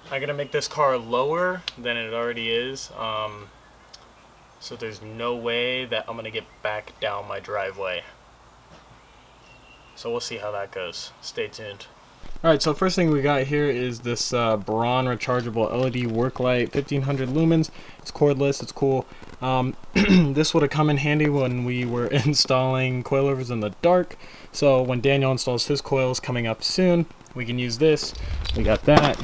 I'm gonna make this car lower than it already is, so there's no way that I'm gonna get back down my driveway. So we'll see how that goes. Stay tuned. Alright, so first thing we got here is this Braun rechargeable LED work light, 1500 lumens. It's cordless, it's cool. This would have come in handy when we were installing coilovers in the dark. So when Daniel installs his coils coming up soon, we can use this. We got that.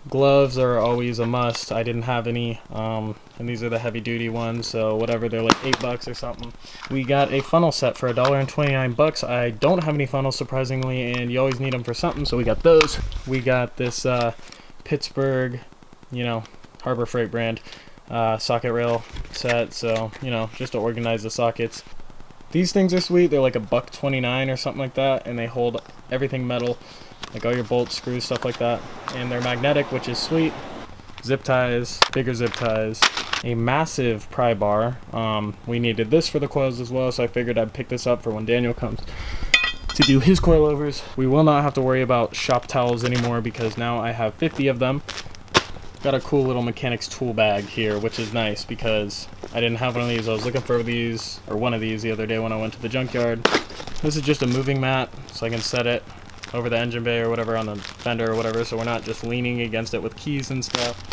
Gloves are always a must. I didn't have any, and these are the heavy duty ones, so whatever, they're like $8 or something. We got a funnel set for $1.29. I don't have any funnels, surprisingly, and you always need them for something, so we got those. We got this Pittsburgh, you know, Harbor Freight brand socket rail set, so, you know, just to organize the sockets. These things are sweet. They're like $1.29 or something like that, and they hold everything metal, like all your bolts, screws, stuff like that. And they're magnetic, which is sweet. Zip ties, bigger zip ties, a massive pry bar. We needed this for the coils as well, so I figured I'd pick this up for when Daniel comes to do his coilovers. We will not have to worry about shop towels anymore because now I have 50 of them. Got a cool little mechanics tool bag here, which is nice because I didn't have one of these. I was looking for these, or one of these, the other day when I went to the junkyard. This is just a moving mat, so I can set it over the engine bay or whatever, on the fender or whatever, so we're not just leaning against it with keys and stuff.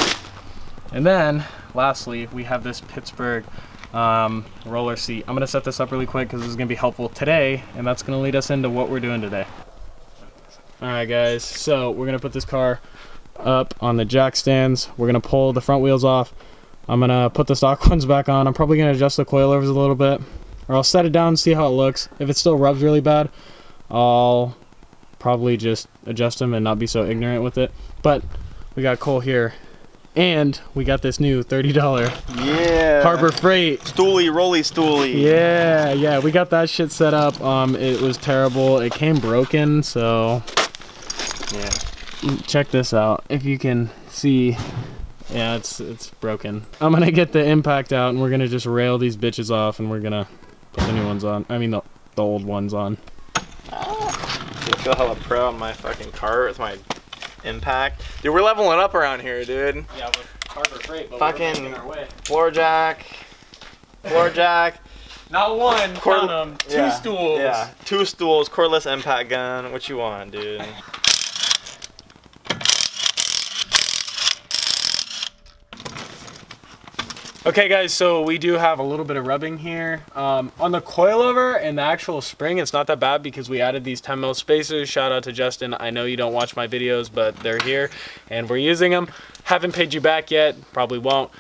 And then, lastly, we have this Pittsburgh roller seat. I'm going to set this up really quick because this is going to be helpful today, and that's going to lead us into what we're doing today. Alright guys, so we're going to put this car up on the jack stands. We're going to pull the front wheels off. I'm going to put the stock ones back on. I'm probably going to adjust the coilovers a little bit, or I'll set it down and see how it looks. If it still rubs really bad, I'll probably just adjust them and not be so ignorant with it. But we got Cole here, and we got this new $30 Harbor Freight Stoolie, rolly stoolie. Yeah, we got that shit set up. It was terrible. It came broken, so yeah. Check this out. If you can see, yeah, it's broken. I'm gonna get the impact out, and we're gonna just rail these bitches off, and we're gonna put the new ones on. I mean the old ones on. I feel hella pro on my fucking car with my impact. Dude, we're leveling up around here, dude. Yeah, with Harbor Freight, but fucking we're making our way. Floor jack. Not one, count them. Two stools. Yeah, 2 stools, cordless impact gun. What you want, dude? Okay guys, so we do have a little bit of rubbing here. On the coilover and the actual spring, it's not that bad because we added these 10mm spacers. Shout out to Justin. I know you don't watch my videos, but they're here and we're using them. Haven't paid you back yet, probably won't.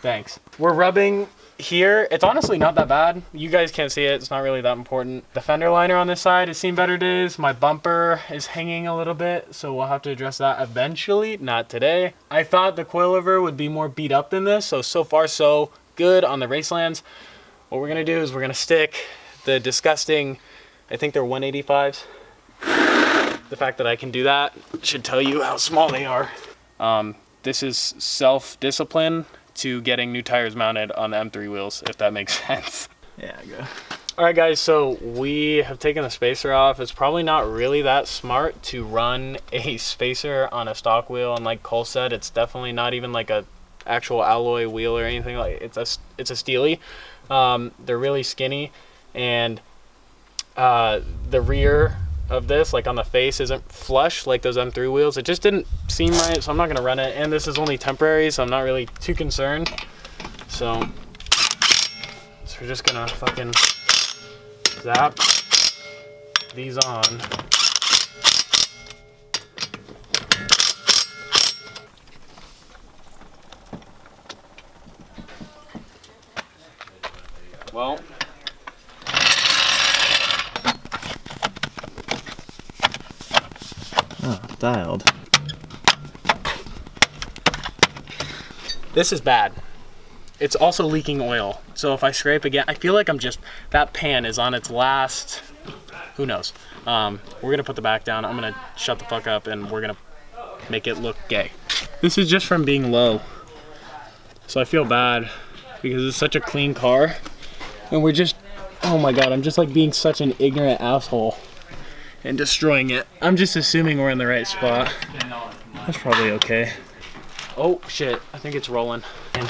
Thanks. We're rubbing here. It's honestly not that bad. You guys can't see it, it's not really that important. The fender liner on this side has seen better days. My bumper is hanging a little bit, so we'll have to address that eventually, not today. I thought the coilover would be more beat up than this, so far so good on the Racelands. What we're gonna do is we're gonna stick the disgusting, I think they're 185s. The fact that I can do that should tell you how small they are. This is self-discipline to getting new tires mounted on the M3 wheels, if that makes sense. Yeah, go. Alright guys, so we have taken the spacer off. It's probably not really that smart to run a spacer on a stock wheel, and like Cole said, it's definitely not even like a actual alloy wheel or anything. Like it's a steely. They're really skinny, and the rear of this, like on the face, isn't flush like those M3 wheels. It just didn't seem right, so I'm not gonna run it, and this is only temporary, so I'm not really too concerned. So we're just gonna fucking zap these on. Well, Dialed. this is bad. It's also leaking oil. So if I scrape again, I feel like that pan is on its last, who knows. We're gonna put the back down. I'm gonna shut the fuck up and we're gonna make it look gay. This is just from being low. So I feel bad because it's such a clean car. And we're just, oh my God, I'm just like being such an ignorant asshole and destroying it. I'm just assuming we're in the right spot. That's probably okay. Oh shit, I think it's rolling. And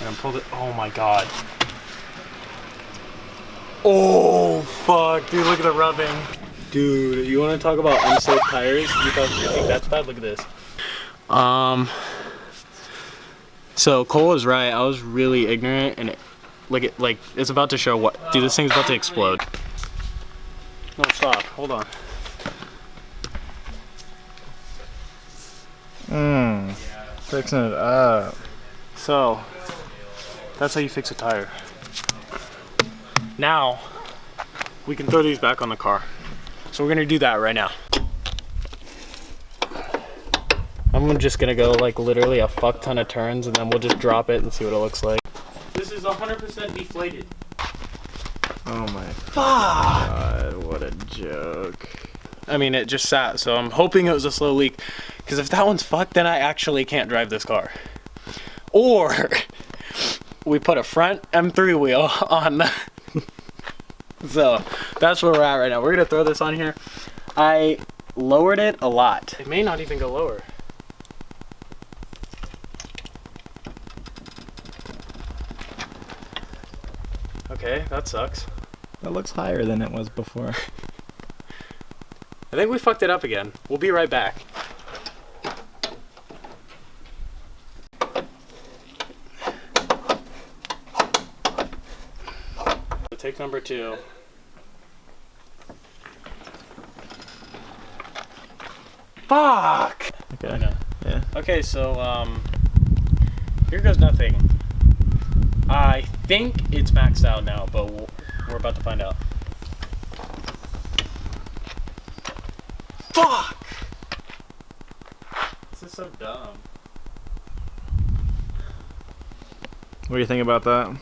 I'm pulled it. Oh my god. Oh fuck, dude, look at the rubbing. Dude, you want to talk about unsafe tires? You think that's bad? Look at this. So Cole was right. I was really ignorant, and it's about to show what. Dude, this thing's about to explode. No, stop. Hold on. Fixing it up. So that's how you fix a tire. Now we can throw these back on the car. So we're gonna do that right now. I'm just gonna go like literally a fuck ton of turns, and then we'll just drop it and see what it looks like. This is 100% deflated. Oh my god, what a joke. I mean, it just sat, so I'm hoping it was a slow leak. Because if that one's fucked, then I actually can't drive this car. Or we put a front M3 wheel on the so that's where we're at right now. We're gonna throw this on here. I lowered it a lot. It may not even go lower. Okay, that sucks. That looks higher than it was before. I think we fucked it up again. We'll be right back. So take number 2. Fuck! Okay. I know. Yeah. Okay, so here goes nothing. I think it's maxed out now, but we're about to find out. Fuck! This is so dumb. What do you think about that?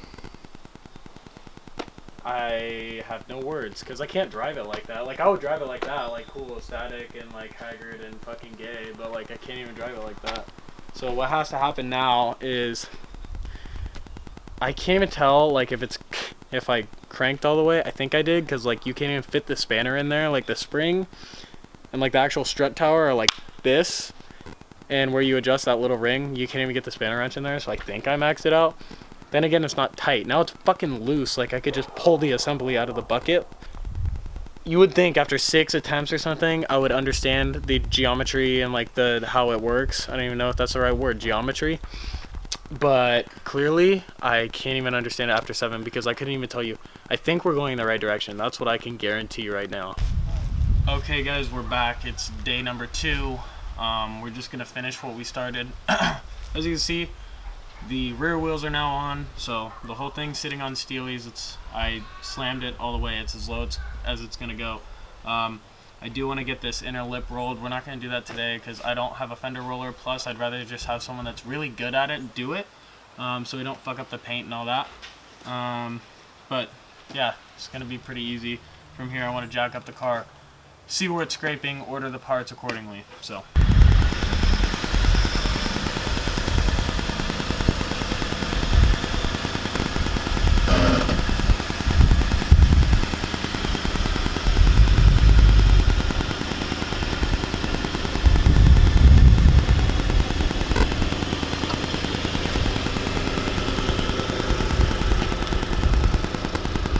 I have no words, because I can't drive it like that. Like, I would drive it like that, like cool, static, and like haggard and fucking gay, but like I can't even drive it like that. So what has to happen now is I can't even tell like if I cranked all the way. I think I did, because like you can't even fit the spanner in there, like the spring and like the actual strut tower are like this, and where you adjust that little ring, you can't even get the spanner wrench in there. So I think I maxed it out. Then again, it's not tight. Now it's fucking loose. Like I could just pull the assembly out of the bucket. You would think after 6 attempts or something, I would understand the geometry and like how it works. I don't even know if that's the right word, geometry. But clearly, I can't even understand it after 7, because I couldn't even tell you. I think we're going in the right direction. That's what I can guarantee right now. Okay, guys, we're back. It's day number 2. We're just gonna finish what we started. As you can see, the rear wheels are now on, so the whole thing's sitting on steelies. I slammed it all the way. It's as low as it's gonna go. I do want to get this inner lip rolled. We're not going to do that today because I don't have a fender roller. Plus, I'd rather just have someone that's really good at it do it, so we don't fuck up the paint and all that. But yeah, it's going to be pretty easy. From here, I want to jack up the car, see where it's scraping, order the parts accordingly. So.